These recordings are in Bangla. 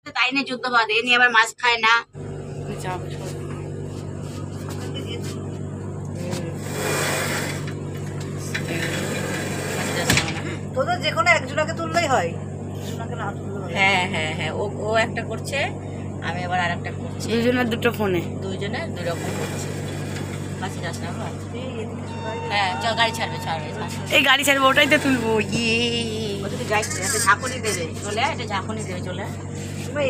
তাই নিয়ে যুদ্ধ বাঁধে, এ নিয়ে আবার মাছ খায় না। তোদের যে কোনো একজনকে তুললেই হয়, হ্যাঁ হ্যাঁ হ্যাঁ, ও ও একটা করছে, আমি আবার আর একটা করছি। দুজনের দুটো ফোনে, দুইজনের দুই রকম করছি। কাছে যাস না বাবা। হ্যাঁ চল, গাড়ি ছাড়বে ছাড়বে। এই গাড়ি ছাড়বো, ওটাই তো তুলবো। ইয়ে ওদিকে যাই, একটা ঝাঁকুনি দেবে, চলে আয়, একটা ঝাঁকুনি দেবে, চলে আয়।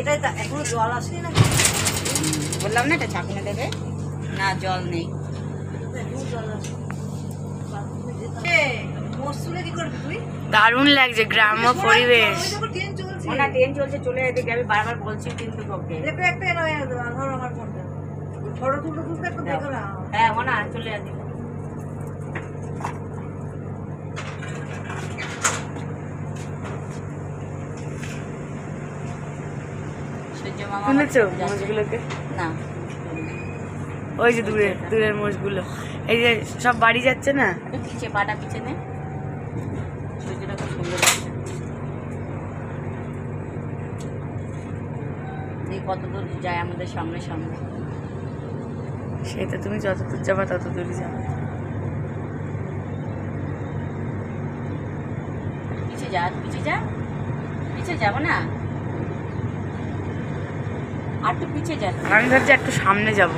এটাই এখনো জল আসেনি না, বললাম না একটা ঝাঁকুনি দেবে। না জল নেই। দারুণ লাগছে গ্রাম্য পরিবেশ। ওনা ট্রেন চলছে, চলে এদিকে, আমি বারবার বলছি কিন্তু তোকে। হ্যাঁ ওনা চলে এদিকে। শুনেছো মোষগুলোকে? না, ওই যে দূরের মোষগুলো, এই যে সব বাড়ি যাচ্ছে না। পিছে পাটা পিছে নে, সূর্যটা খুব সুন্দর লাগছে। এই কত দূর যায় আমাদের সামনে সামনে। সেটা তুমি যত দূর যাবা তত দূরই যাবে। পিছে যা, পিছে যা, পিছে যাবো না, আর একটু পিছে যা। আমি ভাবছি একটু সামনে যাবো।